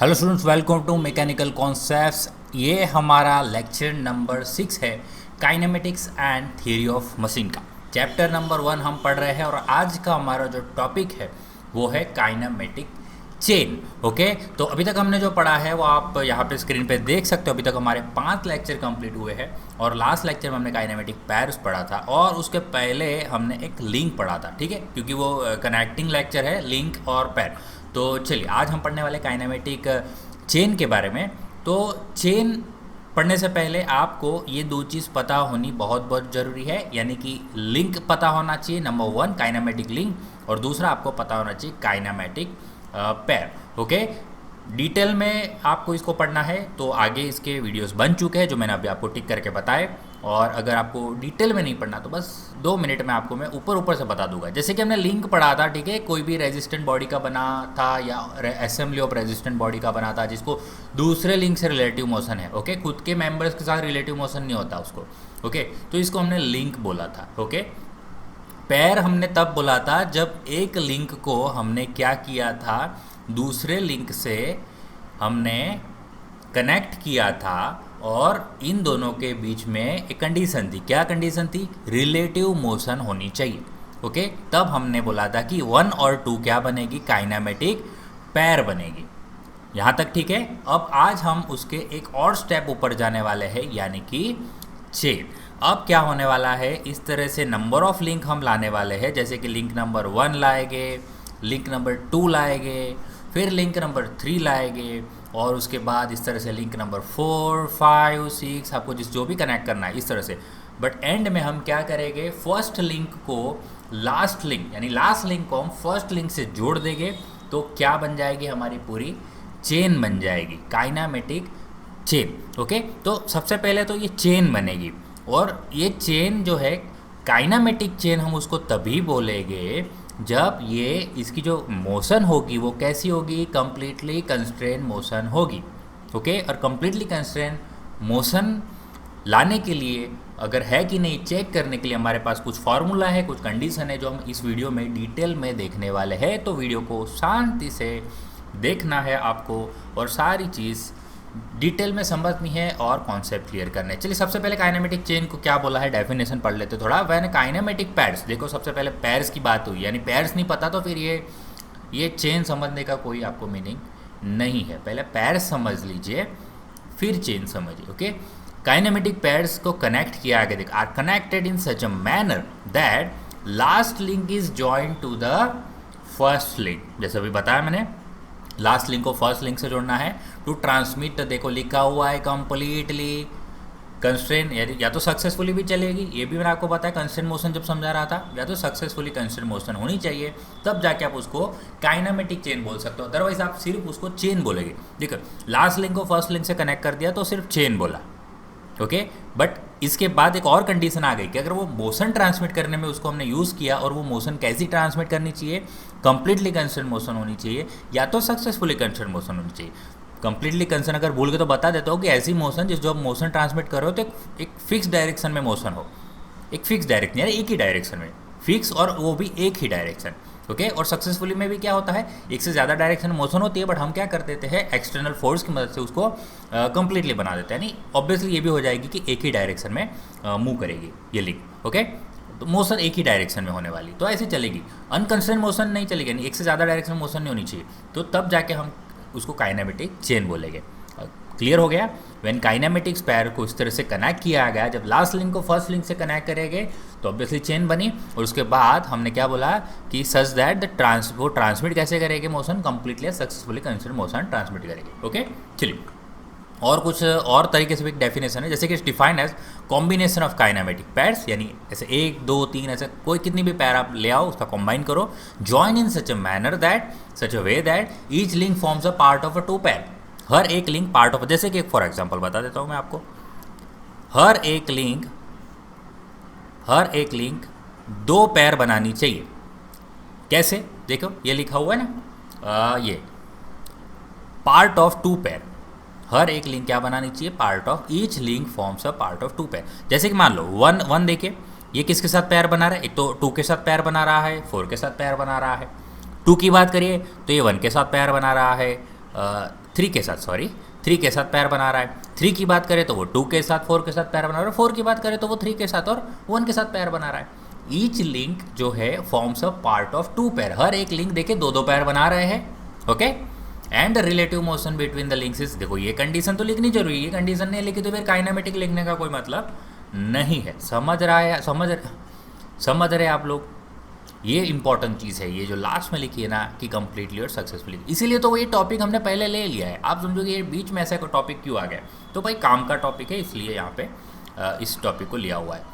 Hello students, welcome to mechanical concepts. ये हमारा lecture number 6 है, kinematics and theory of machine का। Chapter number 1 हम पढ़ रहे हैं और आज का हमारा जो टॉपिक है वो है काइनेमेटिक चेन। ओके, तो अभी तक हमने जो पढ़ा है वो आप यहाँ पे स्क्रीन पे देख सकते हो। अभी तक हमारे 5 लेक्चर कंप्लीट हुए हैं और लास्ट लेक्चर में हमने काइनेमेटिक पैर्स पढ़ा था और उसके पहले हमने एक लिंक पढ़ा था, ठीक है, क्योंकि वो कनेक्टिंग लेक्चर है, लिंक और पैर। तो चलिए आज हम पढ़ने वाले काइनेमेटिक चेन के बारे में। तो चेन पढ़ने से पहले आपको ये दो चीज़ पता होनी बहुत बहुत ज़रूरी है, यानी कि लिंक पता होना चाहिए, नंबर 1 काइनेमेटिक लिंक, और दूसरा आपको पता होना चाहिए काइनेमेटिक पैर। ओके, डिटेल में आपको इसको पढ़ना है तो आगे इसके वीडियोस बन चुके हैं जो मैंने अभी आपको टिक करके बताए। और अगर आपको डिटेल में नहीं पढ़ना तो बस 2 मिनट में आपको मैं ऊपर ऊपर से बता दूंगा। जैसे कि हमने लिंक पढ़ा था, ठीक है, कोई भी रेजिस्टेंट बॉडी का बना था या असेंबली ऑफ रेजिस्टेंट बॉडी का बना था जिसको दूसरे लिंक से रिलेटिव मोशन है। ओके, खुद के मेंबर्स के साथ रिलेटिव मोशन नहीं होता उसको। ओके, तो इसको हमने लिंक बोला था। ओके, पैर हमने तब बोला था जब एक लिंक को हमने क्या किया था, दूसरे लिंक से हमने कनेक्ट किया था और इन दोनों के बीच में एक कंडीशन थी। क्या कंडीशन थी? रिलेटिव मोशन होनी चाहिए। ओके, तब हमने बोला था कि 1 और 2 क्या बनेगी? काइनेमेटिक पैर बनेगी। यहाँ तक ठीक है। अब आज हम उसके एक और स्टेप ऊपर जाने वाले हैं, यानी कि चेन। अब क्या होने वाला है, इस तरह से नंबर ऑफ लिंक हम लाने वाले हैं। जैसे कि लिंक नंबर 1 लाएंगे, लिंक नंबर 2 लाएंगे, फिर लिंक नंबर 3 लाएंगे और उसके बाद इस तरह से लिंक नंबर 4, 5, 6 आपको जो भी कनेक्ट करना है इस तरह से। बट एंड में हम क्या करेंगे, फर्स्ट लिंक को लास्ट लिंक, यानी लास्ट लिंक को हम फर्स्ट लिंक से जोड़ देंगे तो क्या बन जाएगी, हमारी पूरी चेन बन जाएगी, काइनेमेटिक चेन। ओके, तो सबसे पहले तो ये चेन बनेगी और ये चेन जो है काइनेमेटिक चेन, हम उसको तभी बोलेंगे जब ये इसकी जो मोशन होगी वो कैसी होगी, कंप्लीटली कंस्ट्रेन मोशन होगी। ओके, और कंप्लीटली कंस्ट्रेन मोशन लाने के लिए अगर है कि नहीं चेक करने के लिए हमारे पास कुछ फार्मूला है, कुछ कंडीशन है जो हम इस वीडियो में डिटेल में देखने वाले हैं। तो वीडियो को शांति से देखना है आपको और सारी चीज़ डिटेल में समझनी है और कॉन्सेप्ट क्लियर करने। चलिए सबसे पहले काइनेमेटिक चेन को क्या बोला है, डेफिनेशन पढ़ लेते थोड़ा। वैन काइनेमेटिक पैर्स, देखो सबसे पहले पैर्स की बात हुई, यानी पैर्स नहीं पता तो फिर ये चेन समझने का कोई आपको मीनिंग नहीं है। पहले पैर्स समझ लीजिए फिर चेन समझिए। ओके, काइनेमेटिक पैर्स को कनेक्ट किया आगे देख, are connected in such a manner that last link is joint to the first link. जैसे अभी बताया मैंने, लास्ट लिंक को फर्स्ट लिंक से जोड़ना है टू ट्रांसमिट। देखो लिखा हुआ है कंप्लीटली कंस्ट्रेन, या तो सक्सेसफुली भी चलेगी, ये भी मैंने आपको बताया कंस्ट्रेन मोशन जब समझा रहा था, या तो सक्सेसफुली कंस्ट्रेन मोशन होनी चाहिए, तब जाके आप उसको काइनेमेटिक चेन बोल सकते हो। अदरवाइज आप सिर्फ उसको चेन बोलेंगे। देखो लास्ट लिंक को फर्स्ट लिंक से कनेक्ट कर दिया तो सिर्फ चेन बोला। ओके, बट इसके बाद एक और कंडीशन आ गई कि अगर वो मोशन ट्रांसमिट करने में उसको हमने यूज़ किया और वो मोशन कैसी ट्रांसमिट करनी चाहिए, कंप्लीटली कंस्ट्रेंट मोशन होनी चाहिए या तो सक्सेसफुली कंस्ट्रेंट मोशन होनी चाहिए। कंप्लीटली कंस्ट्रेंट अगर भूल के तो बता देता हूँ कि ऐसी मोशन जिस जो आप मोशन ट्रांसमिट कर रहे हो तो एक फिक्स डायरेक्शन में मोशन हो, एक फिक्स डायरेक्शन यानी एक ही डायरेक्शन में, फिक्स और वो भी एक ही डायरेक्शन। ओके, और सक्सेसफुली में भी क्या होता है, एक से ज़्यादा डायरेक्शन में मोशन होती है, बट हम क्या कर देते हैं, एक्सटर्नल फोर्स की मदद से उसको कंप्लीटली बना देते हैं। यानी ऑब्वियसली ये भी हो जाएगी कि एक ही डायरेक्शन में मूव करेगी ये लिंक। ओके, तो मोशन एक ही डायरेक्शन में होने वाली, तो ऐसे चलेगी। अनकंस्ट्रेंट मोशन नहीं चलेगी, यानी एक से ज़्यादा डायरेक्शन में मोशन नहीं होनी चाहिए, तो तब जाके हम उसको काइनेमेटिक चेन बोलेंगे। क्लियर हो गया? व्हेन काइनेमेटिक्स पैर को इस तरह से कनेक्ट किया गया, जब लास्ट लिंक को फर्स्ट लिंक से कनेक्ट करेंगे तो ऑब्वियसली चेन बनी। और उसके बाद हमने क्या बोला कि सच दैट द वो ट्रांसमिट कैसे करेंगे motion, completely successfully constraint motion transmit करेंगे। ओके, चलिए और कुछ और तरीके से भी एक डेफिनेशन है, जैसे कि defined as combination of kinematic pairs, यानी ऐसे 1, 2, 3 ऐसे कोई कितनी भी पैर आप ले आओ उसका कॉम्बाइन करो, join in such a manner that such a way that each link forms a part of a 2 पैर। हर एक लिंक पार्ट ऑफ, जैसे कि एक फॉर एग्जांपल बता देता हूँ मैं आपको, हर एक लिंक 2 पैर बनानी चाहिए। कैसे? देखो ये लिखा हुआ है ना, ये पार्ट ऑफ 2 पैर, हर एक लिंक क्या बनानी चाहिए, part of, each link forms a part of 2 पैर। जैसे कि मान लो 1 देखिए, ये किसके साथ पैर बना रहा है, एक तो 2 के साथ पैर बना रहा है, 4 के साथ पैर बना रहा है। 2 की बात करिए तो ये 1 के साथ पैर बना रहा है, 3 के साथ, सॉरी 3 के साथ पैर बना रहा है। 3 की बात करें तो वो 2 के साथ 4 के साथ पैर बना रहा है। 4 की बात करें तो वो 3 के साथ और 1 के साथ पैर बना रहा है। ईच लिंक जो है फॉर्म्स अ पार्ट ऑफ 2 पैर। हर एक लिंक देखिए 2 पैर बना रहे हैं। Okay, and the relative motion between the links is, देखो ये कंडीशन तो लिखनी जरूरी है, ये कंडीशन नहीं लिखी तो फिर काइनेमेटिक लिखने का कोई मतलब नहीं है। समझ रहे आप लोग? ये इंपॉर्टेंट चीज़ है, ये जो लास्ट में लिखी है ना कि कंप्लीटली और सक्सेसफुली, इसीलिए तो ये टॉपिक हमने पहले ले लिया है। आप समझोगे ये बीच में ऐसा कोई टॉपिक क्यों आ गया, तो भाई काम का टॉपिक है इसलिए यहाँ पे इस टॉपिक को लिया हुआ है।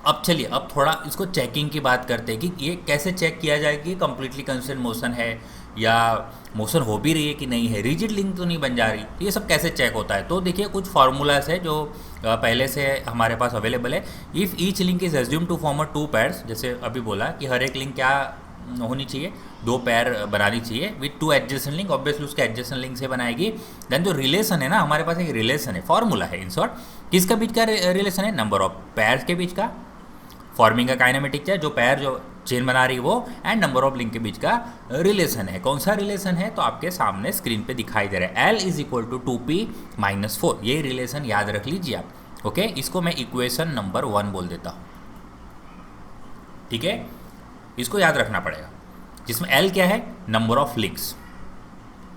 अब चलिए, अब थोड़ा इसको चेकिंग की बात करते हैं कि ये कैसे चेक किया जाए कि कंप्लीटली कंस्टेंट मोशन है या मोशन हो भी रही है कि नहीं है, रिजिड लिंक तो नहीं बन जा रही, तो ये सब कैसे चेक होता है। तो देखिए कुछ फार्मूलाज है जो पहले से हमारे पास अवेलेबल है। If each link is assumed to form a 2 pairs, जैसे अभी बोला कि हर एक लिंक क्या होनी चाहिए, 2 पैर बनानी चाहिए विथ 2 एडजेसेंट लिंक, ऑब्वियसली उसके एडजेसेंट लिंक से बनाएगी। देन जो रिलेशन है ना, हमारे पास एक रिलेशन है, फॉर्मूला है इन शॉर्ट, किसका बीच का रिलेशन है, नंबर ऑफ पैर्स के बीच का, फॉर्मिंग का काइनेमेटिक है, जो पैर जो चेन बना रही है वो, एंड नंबर ऑफ लिंक के बीच का रिलेशन है। कौन सा रिलेशन है, तो आपके सामने स्क्रीन पे दिखाई दे रहा है, L is equal to 2p-4। ये रिलेशन याद रख लीजिए आप। ओके, इसको मैं इक्वेशन नंबर 1 बोल देता हूँ, ठीक है, इसको याद रखना पड़ेगा। जिसमें L क्या है, number of links,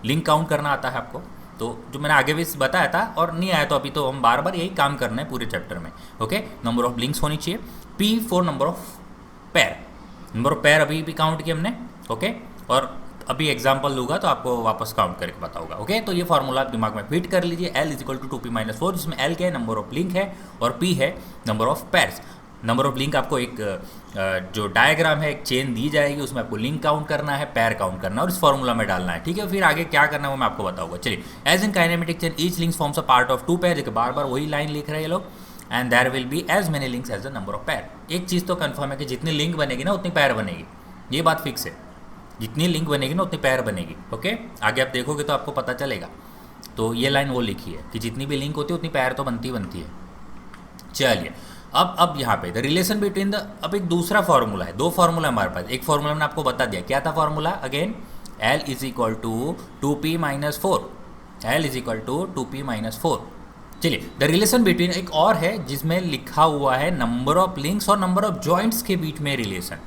link count करना आता है आपको, तो जो मैंने आगे भी बताया था, और नहीं आया तो अभी तो हम बार बार यही काम करना है पूरे चैप्टर में। ओके, नंबर ऑफ लिंक्स होनी चाहिए, P फॉर नंबर ऑफ पैर, नंबर ऑफ पैर अभी भी काउंट किया हमने। ओके, और अभी एग्जांपल दूंगा तो आपको वापस काउंट करके बताऊंगा। ओके, तो ये फॉर्मूला आप दिमाग में फिट कर लीजिए, L is equal to 2p-4, जिसमें L क्या है, नंबर ऑफ लिंक है, और P है number of pairs. Number of link आपको एक जो डायग्राम है, एक चेन दी जाएगी, उसमें आपको लिंक काउंट करना है, पैर काउंट करना है और इस फॉर्मूला में डालना है, ठीक है। फिर आगे क्या करना है वो मैं आपको बताऊंगा। चलिए, as in kinematic chain each links forms a part of 2 pair, देखिए बार बार वही लाइन लिख रहे हैं ये लोग, and there will be as many links as the number of pair. एक चीज़ तो कंफर्म है कि जितनी लिंक बनेगी ना उतनी पैर बनेगी, ये बात फिक्स है, जितनी लिंक बनेगी ना उतनी पैर बनेगी। ओके, आगे आप देखोगे तो आपको पता चलेगा। तो ये लाइन वो लिखी है कि जितनी भी लिंक होती है उतनी पैर तो बनती है। चलिए, अब यहाँ पे द रिलेशन बिटवीन द, अब एक दूसरा फार्मूला है, 2 फार्मूला हमारे पास। एक फार्मूला मैंने आपको बता दिया, क्या था formula, again L is equal to 2p-4, L is equal to 2p-4। चलिए, द रिलेशन बिटवीन एक और है जिसमें लिखा हुआ है नंबर ऑफ लिंक्स और नंबर ऑफ जॉइंट्स के बीच में रिलेशन,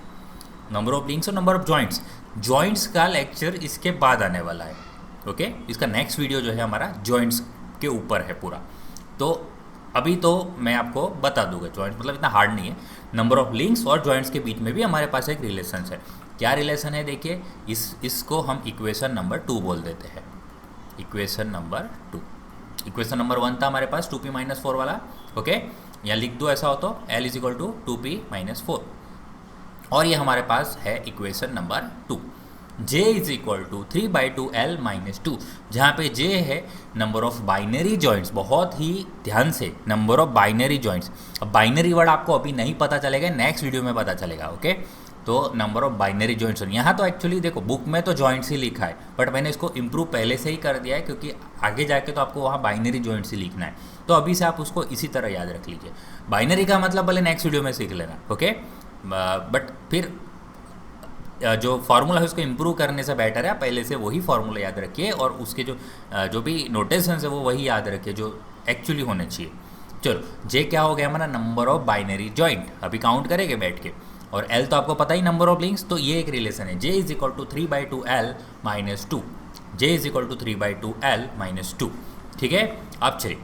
नंबर ऑफ लिंक्स और नंबर ऑफ जॉइंट्स। जॉइंट्स का लेक्चर इसके बाद आने वाला है। ओके, इसका नेक्स्ट वीडियो जो है हमारा जॉइंट्स के ऊपर है पूरा, तो अभी तो मैं आपको बता दूंगा। जॉइंट्स मतलब इतना हार्ड नहीं है, नंबर ऑफ लिंक्स और जॉइंट्स के बीच में भी हमारे पास एक रिलेशन है। क्या रिलेशन है, देखिए इसको हम इक्वेशन नंबर 2 बोल देते हैं, इक्वेशन नंबर 2। इक्वेशन नंबर 1 था हमारे पास 2p-4 वाला। ओके, या लिख दो ऐसा हो तो L is equal to 2p-4, और ये हमारे पास है equation number 2, J is equal to 3/2L-2, जहाँ पे J है नंबर ऑफ बाइनरी जॉइंट्स। बहुत ही ध्यान से, नंबर ऑफ बाइनरी जॉइंट्स। अब बाइनरी वर्ड आपको अभी नहीं पता चलेगा, नेक्स्ट वीडियो में पता चलेगा। ओके, तो नंबर ऑफ बाइनरी जॉइंट्स, यहाँ तो एक्चुअली देखो बुक में तो जॉइंट्स ही लिखा है, बट मैंने इसको इम्प्रूव पहले से ही कर दिया है क्योंकि आगे जाके तो आपको वहाँ बाइनरी जॉइंट्स ही लिखना है, तो अभी से आप उसको इसी तरह याद रख लीजिए। बाइनरी का मतलब भले नेक्स्ट वीडियो में सीख लेना। ओके, बट फिर जो फार्मूला है उसको इम्प्रूव करने से बेटर है पहले से वही फार्मूला याद रखिए, और उसके जो भी नोटेशन है वो वही याद रखिए जो एक्चुअली होने चाहिए। चलो, J क्या हो गया हमारा, नंबर ऑफ बाइनरी जॉइंट, अभी काउंट करेंगे बैठ के, और L तो आपको पता ही नंबर ऑफ लिंक्स, तो ये एक रिलेशन है, J is equal to 3/2L-2, J is equal to 3/2L-2, ठीक है। अब चलिए,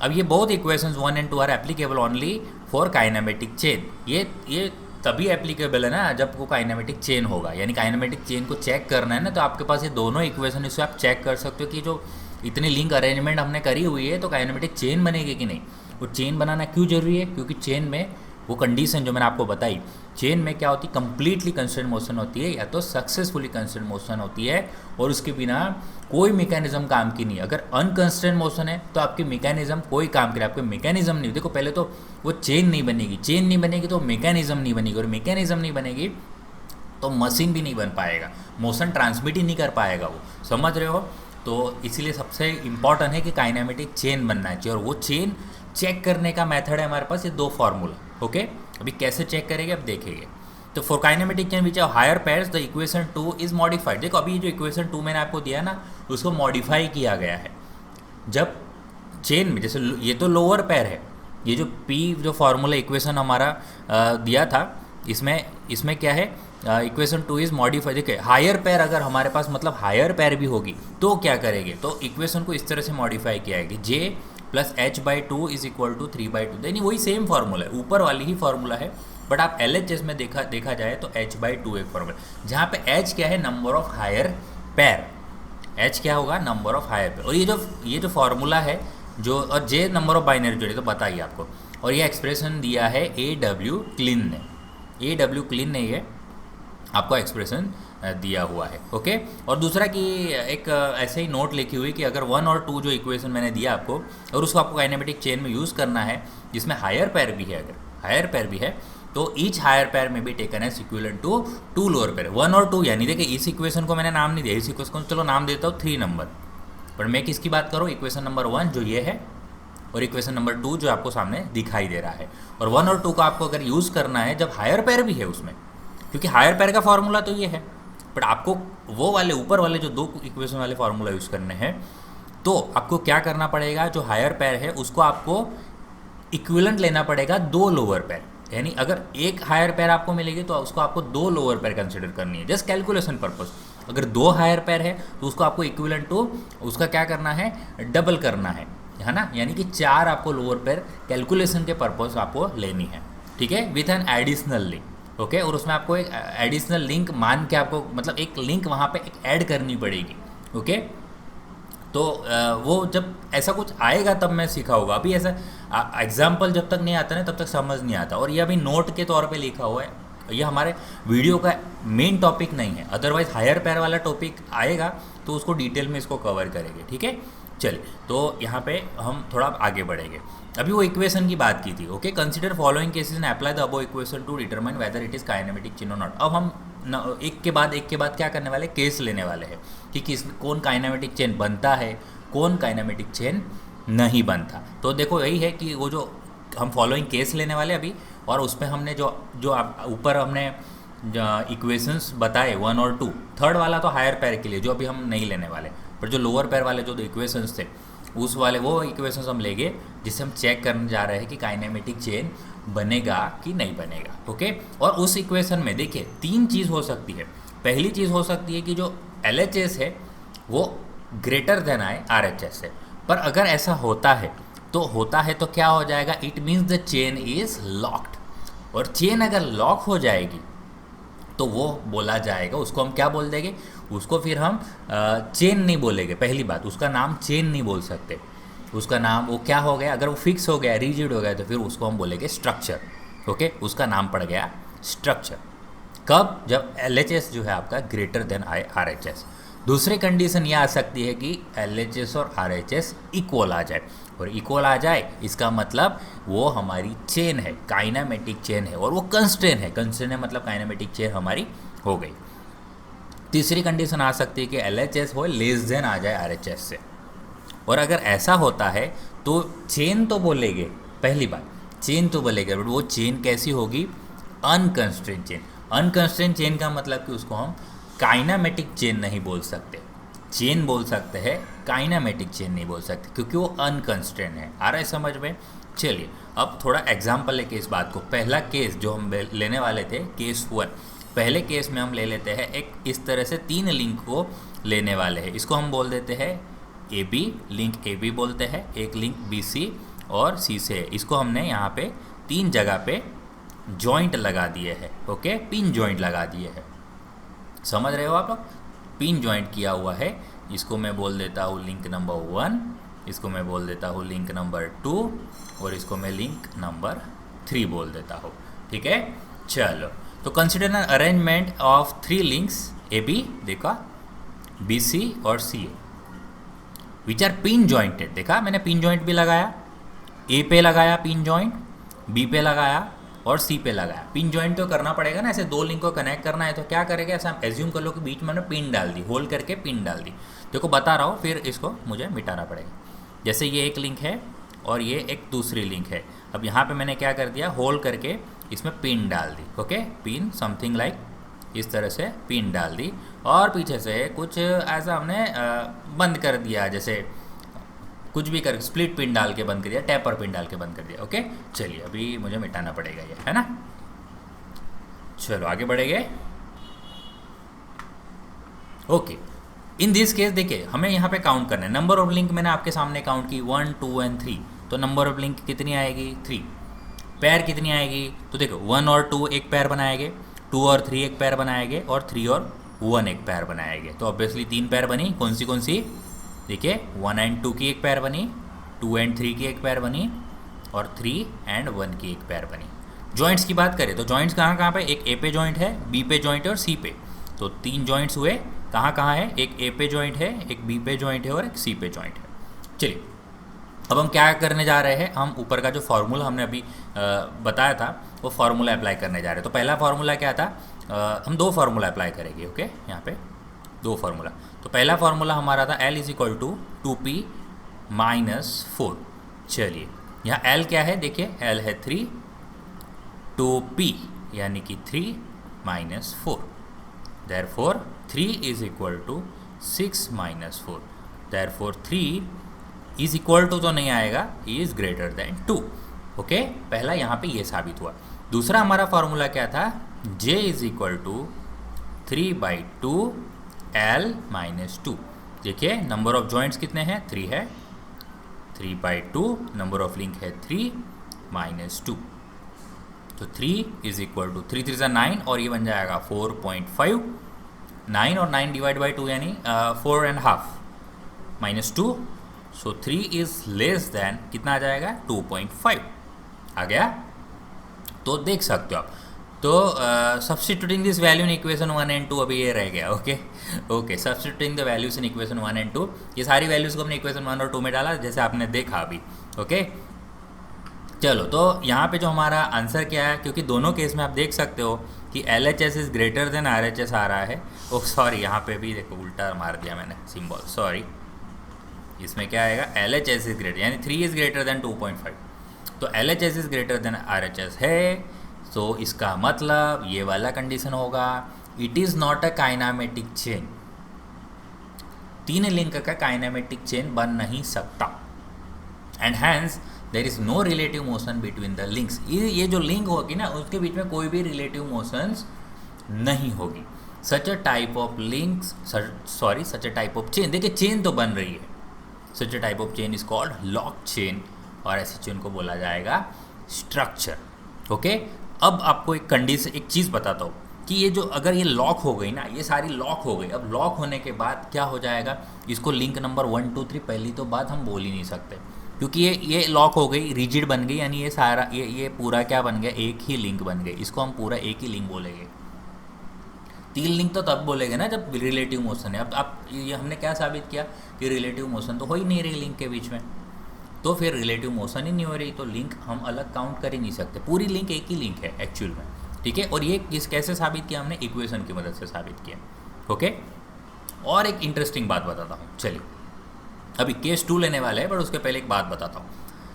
अब ये both equations 1 and 2 are applicable only for kinematic chain. ये तभी एप्लीकेबल है ना जब वो काइनेमेटिक चेन होगा, यानी काइनेमेटिक चेन को चेक करना है ना, तो आपके पास ये दोनों इक्वेशन, इससे आप चेक कर सकते हो कि जो इतनी लिंक अरेंजमेंट हमने करी हुई है तो काइनेमेटिक चेन बनेगी कि नहीं। वो चेन बनाना क्यों जरूरी है, क्योंकि चेन में वो कंडीशन जो मैंने आपको बताई, चेन में क्या होती है, कंप्लीटली कंस्टेंट मोशन होती है या तो सक्सेसफुली कंस्टेंट मोशन होती है, और उसके बिना कोई मैकेनिज्म काम की नहीं। अगर अनकंस्टेंट मोशन है तो आपकी मैकेनिज्म कोई काम करे, आपके मैकेनिज्म नहीं। देखो पहले तो वो चेन नहीं बनेगी, चेन नहीं बनेगी तो मैकेनिज्म नहीं बनेगी, और मैकेनिज्म नहीं बनेगी तो मशीन भी नहीं बन पाएगा, मोशन ट्रांसमिट ही नहीं कर पाएगा वो, समझ रहे हो। तो इसीलिए सबसे इम्पॉर्टेंट है कि काइनेमेटिक चेन बनना चाहिए, और वो चेन चेक करने का मेथड है हमारे पास ये 2 फार्मूला। ओके, अभी कैसे चेक करेंगे अब देखेंगे। तो for kinematic chain which higher pairs the equation 2 is modified. देखो अभी जो इक्वेशन 2 मैंने आपको दिया ना, उसको मॉडिफाई किया गया है। जब चेन में जैसे ये तो लोअर पेयर है, ये जो पी जो फॉर्मूला इक्वेशन हमारा दिया था, इसमें क्या है, इक्वेशन 2 इज मॉडिफाइड। देखिए हायर पेयर अगर हमारे पास मतलब हायर पेयर भी होगी तो क्या करेंगे, तो इक्वेशन को इस तरह से मॉडिफाई किया है कि j plus h by two is equal to 3/2। यानी वही सेम फार्मूला है, ऊपर वाली ही फार्मूला है, बट आप LHS में देखा जाए तो h/2 एक फार्मूला, जहाँ पे h क्या है, number of higher pair. h क्या होगा, नंबर ऑफ हायर पेयर। और ये जो फार्मूला है जो, और j नंबर ऑफ बाइनरी जोड़ी, तो बताइए आपको। और ये एक्सप्रेशन दिया है AW क्लीन ने ये आपको एक्सप्रेशन दिया हुआ है। ओके। और दूसरा कि एक ऐसे ही नोट लिखी हुई कि अगर 1 और 2 जो इक्वेशन मैंने दिया आपको, और उसको आपको काइनेमेटिक चेन में यूज़ करना है जिसमें हायर पेयर भी है, अगर हायर पेयर भी है तो ईच हायर पेयर में भी taken as equivalent to 2 lower pair. 1 और 2 यानी देखिए इस इक्वेशन को मैंने नाम नहीं दिया, इस इक्वेशन को चलो नाम देता हूँ 3 नंबर, पर मैं किसकी बात करूँ, इक्वेशन नंबर 1 जो ये है, और इक्वेशन नंबर 2 जो आपको सामने दिखाई दे रहा है। और 1 और 2 का आपको अगर यूज़ करना है जब हायर पेयर भी है उसमें, क्योंकि हायर पेयर का फार्मूला तो ये है, बट आपको वो वाले ऊपर वाले जो 2 इक्वेशन वाले फार्मूला यूज़ करने हैं, तो आपको क्या करना पड़ेगा, जो हायर पेयर है उसको आपको इक्विवेलेंट लेना पड़ेगा 2 लोअर पेयर। यानी अगर एक हायर पेयर आपको मिलेगी तो उसको आपको 2 लोअर पेयर कंसिडर करनी है, जस्ट कैलकुलेशन पर्पस। अगर 2 हायर पेयर है तो उसको आपको इक्विवेलेंट टू उसका क्या करना है, डबल करना है ना, यानी कि 4 आपको लोअर पेयर कैलकुलेशन के पर्पस आपको लेनी है, ठीक है, with an additional link. Okay. और उसमें आपको एक एडिशनल लिंक मान के आपको मतलब एक लिंक वहाँ पे एक ऐड करनी पड़ेगी। ओके। तो वो जब ऐसा कुछ आएगा तब मैं सीखा होगा, अभी ऐसा एग्जाम्पल जब तक नहीं आता ना तब तक समझ नहीं आता। और ये अभी नोट के तौर पे लिखा हुआ है, ये हमारे वीडियो का मेन टॉपिक नहीं है, अदरवाइज हायर पेयर वाला टॉपिक आएगा तो उसको डिटेल में इसको कवर करेंगे, ठीक है। चलिए, तो यहाँ पे हम थोड़ा आगे बढ़ेंगे। अभी वो इक्वेशन की बात की थी। Okay. Consider following cases and apply the above equation two determine whether it is kinematic chain और नॉट। अब हम एक के बाद क्या करने वाले, केस लेने वाले हैं कि कौन काइनेमेटिक चेन बनता है, कौन काइनेमेटिक चेन नहीं बनता। तो देखो यही है कि वो जो हम फॉलोइंग केस लेने वाले अभी, और उसमें हमने जो ऊपर हमने इक्वेशंस बताए 1 और 2, थर्ड वाला तो हायर पेयर के लिए जो अभी हम नहीं लेने वाले, पर जो लोअर पेयर वाले जो इक्वेशंस थे उस वाले वो इक्वेशंस हम लेंगे, जिससे हम चेक करने जा रहे हैं कि काइनेमेटिक चेन बनेगा कि नहीं बनेगा। ओके। और उस इक्वेशन में देखिए 3 चीज़ हो सकती है। पहली चीज़ हो सकती है कि जो LHS है वो ग्रेटर देन आए RHS से, पर अगर ऐसा होता है तो क्या हो जाएगा, it means the chain is locked. और चेन अगर लॉक हो जाएगी तो वो बोला जाएगा, उसको हम क्या बोल देंगे, उसको फिर हम चेन नहीं बोलेंगे। पहली बात, उसका नाम चेन नहीं बोल सकते, उसका नाम वो क्या हो गया, अगर वो फिक्स हो गया, रिजिड हो गया, तो फिर उसको हम बोलेंगे स्ट्रक्चर। ओके। उसका नाम पड़ गया स्ट्रक्चर। कब, जब LHS जो है आपका ग्रेटर देन RHS। दूसरी कंडीशन ये आ सकती है कि LHS और RHS इक्वल आ जाए, और इक्वल आ जाए इसका मतलब वो हमारी चेन है, काइनेमेटिक चेन है, और वो कंस्ट्रेन है। कंस्ट्रेन है मतलब काइनेमेटिक चेन हमारी हो गई। तीसरी कंडीशन आ सकती है कि LHS हो लेस देन आ जाए RHS से, और अगर ऐसा होता है तो चेन तो बोलेंगे, पहली बात चेन तो बोलेंगे, बट वो चेन कैसी होगी, अनकंस्ट्रेन चेन। अनकंस्ट्रेन चेन का मतलब कि उसको हम काइनेमेटिक चेन नहीं बोल सकते। चेन बोल सकते हैं, काइनेमेटिक चेन नहीं बोल सकते, क्योंकि वो अनकंस्ट्रेन है। आ रहा है समझ में। चलिए अब थोड़ा एग्जाम्पल लेके इस बात को, पहला केस जो हम लेने वाले थे केस 1, पहले केस में हम ले लेते हैं एक इस तरह से 3 लिंक को लेने वाले हैं। इसको हम बोल देते हैं AB, लिंक AB बोलते हैं, एक लिंक BC और C से। इसको हमने यहाँ पे 3 जगह पे जॉइंट लगा दिए हैं। ओके। पिन जॉइंट लगा दिए हैं, समझ रहे हो आप लोग, पिन जॉइंट किया हुआ है। इसको मैं बोल देता हूँ लिंक नंबर 1, इसको मैं बोल देता हूँ लिंक नंबर 2, और इसको मैं लिंक नंबर 3 बोल देता हूँ, ठीक है। चलो, तो consider an arrangement of 3 links AB, देखा, BC और CA which are pin jointed. देखा मैंने पिन जॉइंट भी लगाया, A पे लगाया पिन जॉइंट, B पे लगाया और C पे लगाया। पिन जॉइंट तो करना पड़ेगा ना, ऐसे 2 लिंक को कनेक्ट करना है तो क्या करेगा, ऐसा एज्यूम कर लो कि बीच में मैंने पिन डाल दी, होल्ड करके पिन डाल दी। देखो बता रहा हूँ, फिर इसको मुझे मिटाना पड़ेगा। जैसे ये एक लिंक है और ये एक दूसरी लिंक है। अब यहाँ पे मैंने क्या कर दिया, होल्ड करके इसमें पिन डाल दी, ओके, पिन समथिंग लाइक इस तरह से पिन डाल दी, और पीछे से कुछ ऐसा हमने बंद कर दिया, जैसे कुछ भी कर स्प्लिट पिन डाल के बंद कर दिया, टैपर पिन डाल के बंद कर दिया, ओके। चलिए अभी मुझे मिटाना पड़ेगा ये, है ना। चलो आगे बढ़ेंगे। ओके, इन दिस केस देखिए हमें यहाँ पे काउंट करना है। नंबर ऑफ लिंक मैंने आपके सामने काउंट की 1 2 एंड 3, तो नंबर ऑफ लिंक कितनी आएगी 3। पैर कितनी आएगी, तो देखो 1 और 2 एक पैर बनाएंगे, 2 और 3 एक पैर बनाएंगे, और 3 और 1 एक पैर बनाएंगे। तो ऑब्वियसली 3 पैर बनी, कौन सी देखिए 1 एंड 2 की एक पैर बनी, 2 एंड 3 की एक पैर बनी, और 3 एंड 1 की एक पैर बनी। जॉइंट्स की बात करें तो जॉइंट्स कहाँ कहाँ पे, एक ए पे जॉइंट है, बी पे जॉइंट है और सी पे। तो 3 जॉइंट्स हुए, कहाँ कहाँ है, एक ए पे जॉइंट है, एक बी पे जॉइंट है और एक सी पे जॉइंट है। चलिए अब हम क्या करने जा रहे हैं, हम ऊपर का जो फार्मूला हमने अभी बताया था वो फार्मूला अप्लाई करने जा रहे हैं। तो पहला फार्मूला क्या था, हम 2 फार्मूला अप्लाई करेंगे, ओके, यहाँ पे 2 फार्मूला। तो पहला फार्मूला हमारा था L = 2p - 4। चलिए यहाँ L क्या है, देखिए L है 3, 2p यानी कि 3 - 4, therefore 3 = 6 - 4, therefore 3 = तो नहीं आएगा, is greater than 2, ओके। पहला यहाँ पे ये साबित हुआ। दूसरा हमारा फार्मूला क्या था, J = 3/2 L - 2। देखिए नंबर ऑफ जॉइंट्स कितने हैं, 3 है, 3/2, नंबर ऑफ लिंक है 3 - 2। तो 3 = 3 3 9, और ये बन जाएगा 4.5। 9 और 9 / 2 यानी 4.5 - 2, सो 3 इज लेस देन कितना आ जाएगा, 2.5 आ गया। तो देख सकते हो आप। तो substituting this value in equation 1 and 2, अभी ये रह गया, okay. Substituting the values in equation 1 and 2, ये सारी वैल्यूज को हमने इक्वेशन 1 और 2 में डाला, जैसे आपने देखा अभी, ओके। चलो तो यहाँ पे जो हमारा आंसर क्या है, क्योंकि दोनों केस में आप देख सकते हो कि LHS is greater than RHS आ रहा है। ओह सॉरी, यहाँ पे भी देखो उल्टा मार दिया मैंने सिंबल, सॉरी। इसमें क्या आएगा, LHS इज ग्रेटर, यानी 3 इज ग्रेटर देन 2.5, तो LHS is greater than RHS है। तो इसका मतलब ये वाला कंडीशन होगा, it is not a kinematic chain. 3 link का काइनामेटिक चेन बन नहीं सकता, and hence there is no relative motion between the links. ये जो लिंक होगी ना, उसके बीच में कोई भी रिलेटिव मोशंस नहीं होगी। Such a type of links, such a type of chain, देखिए चेन तो बन रही है, such a type of chain is called lock chain, और ऐसी चेन को बोला जाएगा स्ट्रक्चर, ओके। अब आपको एक कंडीशन, एक चीज़ बताता हूँ कि ये जो अगर ये लॉक हो गई ना, ये सारी लॉक हो गई, अब लॉक होने के बाद क्या हो जाएगा, इसको लिंक नंबर 1 2 3 पहली तो बात हम बोल ही नहीं सकते, क्योंकि ये लॉक हो गई, रिजिड बन गई, यानी ये सारा ये पूरा क्या बन गया, एक ही लिंक बन गई। इसको हम पूरा एक ही लिंक बोलेंगे। 3 लिंक तो तब बोलेंगे ना जब रिलेटिव मोशन है। अब ये हमने क्या साबित किया कि रिलेटिव मोशन तो हो ही नहीं रही लिंक के बीच में, तो फिर रिलेटिव मोशन ही नहीं हो रही, तो लिंक हम अलग काउंट कर ही नहीं सकते। पूरी लिंक एक ही लिंक है एक्चुअल में, ठीक है। और ये कैसे साबित किया हमने, इक्वेशन की मदद से साबित किया, ओके। और एक इंटरेस्टिंग बात बताता हूँ, चलिए अभी केस 2 लेने वाले हैं, बट उसके पहले एक बात बताता हूँ।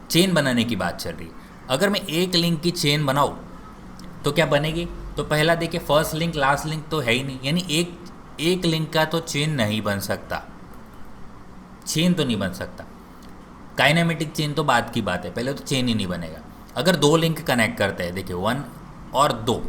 चेन बनाने की बात चल रही है, अगर मैं एक लिंक की चेन बनाऊँ तो क्या बनेगी, तो पहला देखिए फर्स्ट लिंक लास्ट लिंक तो है ही नहीं, यानी एक लिंक का तो चेन नहीं बन सकता, चेन तो नहीं बन सकता। काइनेमेटिक चेन तो बात की बात है, पहले तो चेन ही नहीं बनेगा। अगर 2 लिंक कनेक्ट करते हैं, देखिए 1 और 2,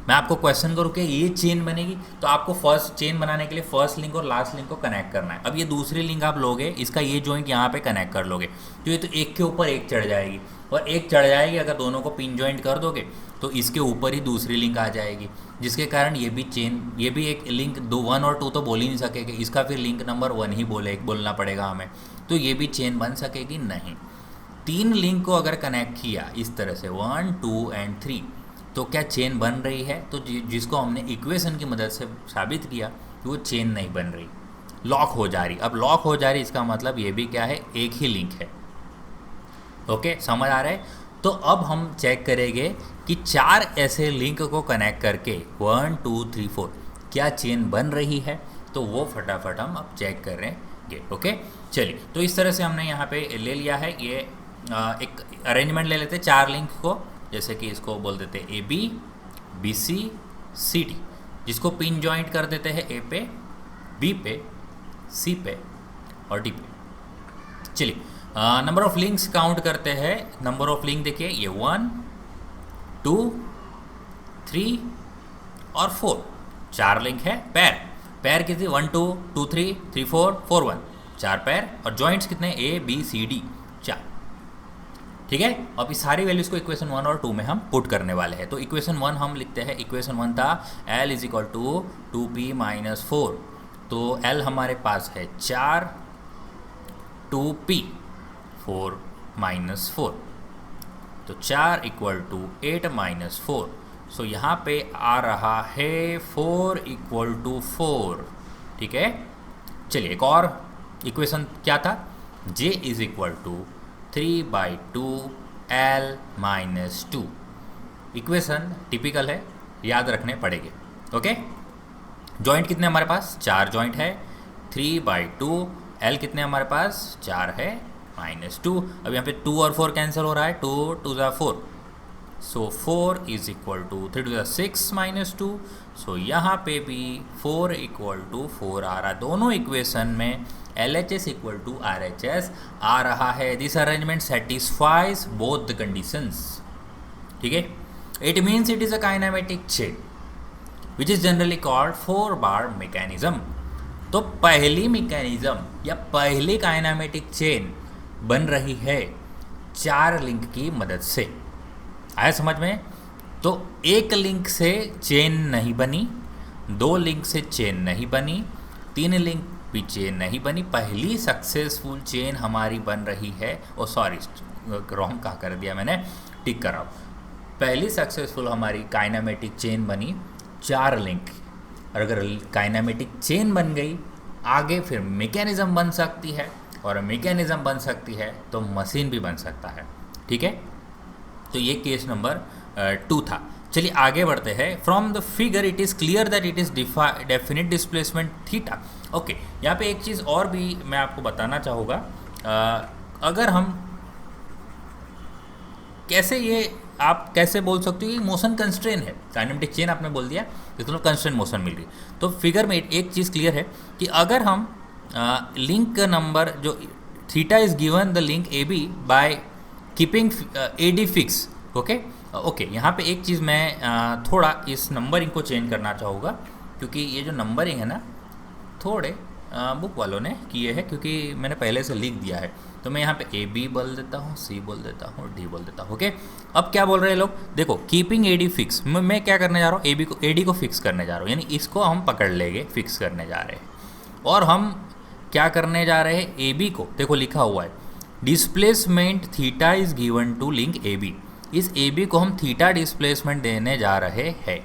मैं आपको क्वेश्चन करूँ कि ये चेन बनेगी, तो आपको फर्स्ट चेन बनाने के लिए फर्स्ट लिंक और लास्ट लिंक को कनेक्ट करना है। अब ये दूसरी लिंक आप लोगे, इसका ये जॉइंट यहाँ पे कनेक्ट कर लोगे, तो ये तो एक के ऊपर एक चढ़ जाएगी, और एक चढ़ जाएगी, अगर दोनों को पिन जॉइंट कर दोगे तो इसके ऊपर ही दूसरी लिंक आ जाएगी, जिसके कारण ये भी चेन, ये भी एक लिंक 1 और 2 तो बोल ही नहीं सकेगी, इसका फिर लिंक नंबर 1 ही बोलना पड़ेगा हमें, तो ये भी चेन बन सकेगी नहीं। 3 लिंक को अगर कनेक्ट किया इस तरह से 1 2 एंड 3, तो क्या चेन बन रही है, तो जिसको हमने इक्वेशन की मदद से साबित किया कि वो चेन नहीं बन रही, लॉक हो जा रही। अब लॉक हो जा रही, इसका मतलब ये भी क्या है, एक ही लिंक है, ओके, समझ आ रहा है। तो अब हम चेक करेंगे कि 4 ऐसे लिंक को कनेक्ट करके 1 2 3 4 क्या चेन बन रही है, तो वो फटाफट हम अब चेक करेंगे, ओके। चलिए, तो इस तरह से हमने यहाँ पे ले लिया है, ये एक अरेंजमेंट ले लेते हैं 4 लिंक को, जैसे कि इसको बोल देते हैं A B, B C, C D, जिसको पिन जॉइंट कर देते हैं ए पे, बी पे, सी पे और डी पे। चलिए नंबर ऑफ लिंक्स काउंट करते हैं। नंबर ऑफ लिंक देखिए, ये 1 2 3 और 4, 4 लिंक है। पैर कितने, 1 2 2 3 3 4 4 1, 4 पैर। और जॉइंट्स कितने, ए बी सी डी, 4। ठीक है, अब इस सारी वैल्यूज को इक्वेशन 1 और 2 में हम पुट करने वाले हैं। तो इक्वेशन 1 हम लिखते हैं, इक्वेशन 1 था L is equal to 2p minus 4, तो L हमारे पास है 4, 2p 4 माइनस 4, तो 4 इक्वल टू 8 माइनस 4। सो यहाँ पे आ रहा है 4 इक्वल टू 4। ठीक है, चलिए एक और इक्वेशन क्या था, J is equal to 3/2 L minus 2। Equation typical है, याद रखने पड़ेंगे। ओके, जॉइंट कितने हमारे पास, 4 जॉइंट है, 3/2 L कितने हमारे पास, 4 है माइनस 2। अब यहाँ पे 2 और 4 कैंसिल हो रहा है, 2 2 ज़ा 4, सो 4 इज इक्वल टू 3 2 ज़ा 6 माइनस 2। सो यहाँ पे भी 4 इक्वल टू 4 आ रहा है। दोनों इक्वेशन में LHS इक्वल टू RHS आ रहा है। This arrangement satisfies both the conditions. ठीक है, it means it is a kinematic chain which is generally called 4 bar mechanism. तो पहली मैकेनिज्म या पहली काइनेमेटिक चेन बन रही है 4 लिंक की मदद से। आया समझ में? तो एक लिंक से चेन नहीं बनी, 2 लिंक से चेन नहीं बनी, 3 लिंक भी चेन नहीं बनी। पहली सक्सेसफुल चेन हमारी बन रही है, ओ सॉरी रॉन्ग कहा कर दिया मैंने, टिक कराओ। पहली सक्सेसफुल हमारी काइनेमेटिक चेन बनी 4 लिंक। और अगर काइनेमेटिक चेन बन गई, आगे फिर मैकेनिज्म बन सकती है, और मैकेनिज्म बन सकती है तो मशीन भी बन सकता है। ठीक है, तो ये केस नंबर 2 था। चलिए आगे बढ़ते हैं। From the figure it is clear that it is definite displacement theta. Okay, यहाँ पे एक चीज़ और भी मैं आपको बताना चाहूँगा। अगर हम कैसे, ये आप कैसे बोल सकते हो कि मोशन कंस्ट्रेन है, काइनेमेटिक चेन आपने बोल दिया तो मतलब कंस्ट्रेन मोशन मिल रही। तो फिगर में एक चीज़ क्लियर है कि अगर हम लिंक नंबर जो theta is given the link A B by keeping A D fix. Okay, यहाँ पे एक चीज़ मैं थोड़ा इस नंबरिंग को चेंज करना चाहूँगा, क्योंकि ये जो नंबरिंग है ना, थोड़े बुक वालों ने किए हैं, क्योंकि मैंने पहले से लिख दिया है। तो मैं यहाँ पे ए बी बोल देता हूँ, सी बोल देता हूँ, डी बोल देता हूँ। ओके, अब क्या बोल रहे हैं लोग, देखो कीपिंग ए डी फिक्स, मैं क्या करने जा रहा हूँ, ए डी को फिक्स करने जा रहा हूँ, यानी इसको हम पकड़ लेंगे, फिक्स करने जा रहे हैं। और हम क्या करने जा रहे हैं, ए बी को, देखो लिखा हुआ है displacement theta is given to link A B. इस ए बी को हम थीटा डिस्प्लेसमेंट देने जा रहे हैं।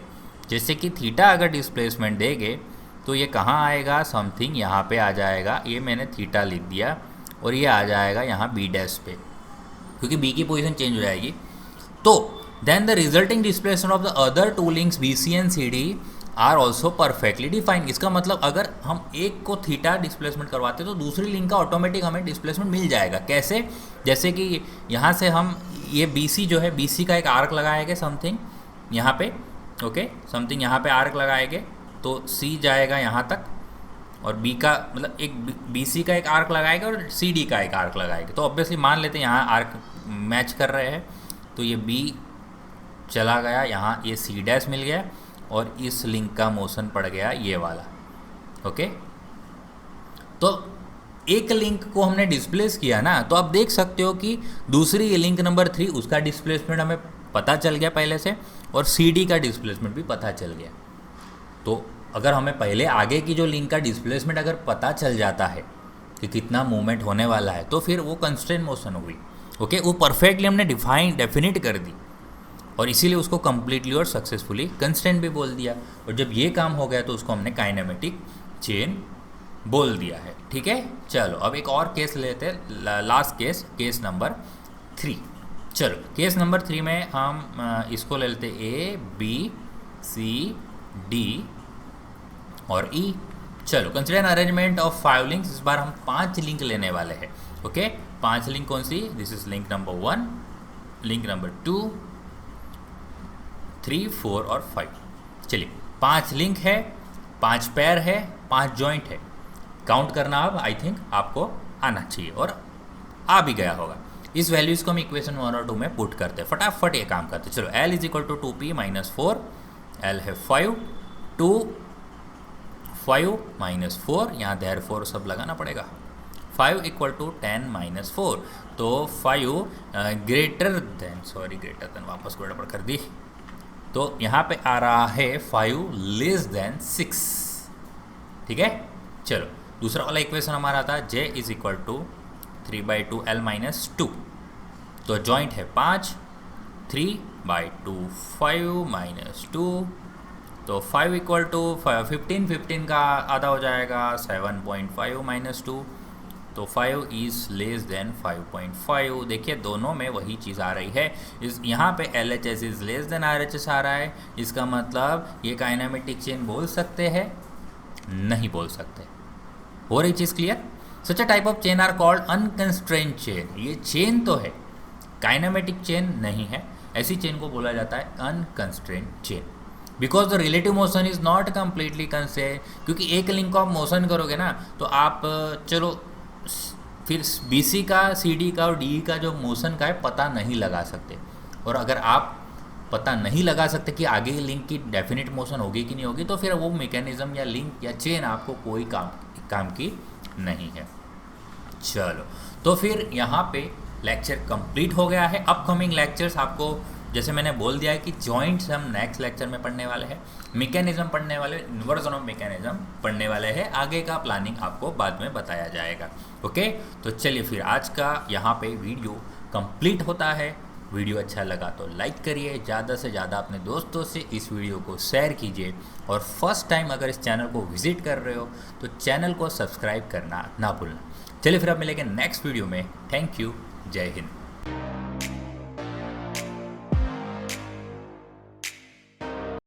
जैसे कि थीटा अगर डिस्प्लेसमेंट देंगे तो ये कहाँ आएगा, समथिंग यहाँ पे आ जाएगा। ये मैंने थीटा लिख दिया और ये आ जाएगा यहाँ बी डैश पे, क्योंकि बी की पोजीशन चेंज हो जाएगी। तो then the resulting displacement of the other 2 links B C and C D are also perfectly defined. इसका मतलब अगर हम एक को थीटा डिस्प्लेसमेंट करवाते तो दूसरी लिंक का ऑटोमेटिक हमें डिस्प्लेसमेंट मिल जाएगा। कैसे, जैसे कि यहाँ से हम ये बी सी जो है, बी सी का एक आर्क लगाएंगे समथिंग यहाँ पे, ओके, समथिंग यहाँ पे आर्क लगाएंगे तो सी जाएगा यहाँ तक, और बी का मतलब एक बी सी का एक आर्क लगाएगा और सी डी का एक आर्क लगाएगा। तो ऑब्वियसली मान लेते हैं यहाँ आर्क मैच कर रहे हैं, तो ये बी चला गया, यहाँ ये सी डैश मिल गया, और इस लिंक का मोशन पड़ गया ये वाला। ओके, तो एक लिंक को हमने डिस्प्लेस किया ना, तो आप देख सकते हो कि दूसरी ये लिंक नंबर 3 उसका डिस्प्लेसमेंट हमें पता चल गया पहले से, और सी डी का डिस्प्लेसमेंट भी पता चल गया। तो अगर हमें पहले आगे की जो लिंक का डिस्प्लेसमेंट अगर पता चल जाता है कि कितना मूवमेंट होने वाला है, तो फिर वो कंस्ट्रेंट मोशन हुई। ओके, वो परफेक्टली हमने डेफिनिट कर दी, और इसीलिए उसको कम्प्लीटली और सक्सेसफुली कंस्टेंट भी बोल दिया। और जब ये काम हो गया तो उसको हमने काइनेमेटिक चेन बोल दिया है। ठीक है, चलो अब एक और केस लेते हैं, लास्ट केस, केस नंबर 3। चलो केस नंबर 3 में हम इसको ले लेते ए बी सी डी और ई। चलो कंसिडर अरेंजमेंट ऑफ 5 लिंक्स। इस बार हम 5 लिंक लेने वाले हैं। ओके, 5 लिंक कौन सी, this is link number 1, link number 2, 3, 4 और 5। चलिए 5 लिंक है, 5 पैर है, 5 जॉइंट है। काउंट करना अब आई थिंक आपको आना चाहिए और आ भी गया होगा। इस वैल्यूज़ को हम इक्वेशन 1 और 2 में पुट करते हैं, फटाफट ये काम करते हैं। चलो L is equal to 2p minus 4, L है 5, 2 5 माइनस 4, यहाँ देयर 4 सब लगाना पड़ेगा। 5 इक्वल टू 10 माइनस 4, तो 5 ग्रेटर देन वापस गड़बड़ कर दी, तो यहाँ पे आ रहा है 5 लेस देन 6। ठीक है, चलो दूसरा वाला इक्वेशन हमारा था J is equal to 3/2 L minus 2, तो जॉइंट है 5, 3/2 5 माइनस 2, तो 5 इक्वल टू 15, 15 का आधा हो जाएगा 7.5 माइनस 2, तो 5 इज़ लेस देन 5.5। देखिए दोनों में वही चीज़ आ रही है। इस यहाँ पे LHS is less than RHS आ रहा है, इसका मतलब ये काइनेमेटिक चेन बोल सकते हैं, नहीं बोल सकते। हो रही चीज़ clear? Such a type of chain are called unconstrained chain. ये चेन तो है, काइनेमेटिक चेन नहीं है। ऐसी चेन को बोला जाता है unconstrained chain, because the relative motion is not completely constraint. क्योंकि एक लिंक को आप मोशन करोगे ना, तो आप चलो फिर BC का, CD का और DE का जो मोशन का है पता नहीं लगा सकते। और अगर आप पता नहीं लगा सकते कि आगे लिंक की डेफिनेट मोशन होगी कि नहीं होगी, तो फिर वो मैकेनिज्म या लिंक या चेन आपको कोई काम की नहीं है। चलो तो फिर यहाँ पे लेक्चर कंप्लीट हो गया है। अपकमिंग लेक्चर्स आपको जैसे मैंने बोल दिया है कि जॉइंट्स हम नेक्स्ट लेक्चर में पढ़ने वाले हैं, मैकेनिज्म पढ़ने वाले, इन्वर्जन ऑफ मैकेनिज्म पढ़ने वाले हैं। आगे का प्लानिंग आपको बाद में बताया जाएगा। ओके, तो चलिए फिर आज का यहाँ पे वीडियो कंप्लीट होता है। वीडियो अच्छा लगा तो लाइक करिए, ज़्यादा से ज़्यादा अपने दोस्तों से इस वीडियो को शेयर कीजिए, और फर्स्ट टाइम अगर इस चैनल को विजिट कर रहे हो तो चैनल को सब्सक्राइब करना ना भूलना। चलिए फिर अब मिलेंगे नेक्स्ट वीडियो में। थैंक यू, जय हिंद।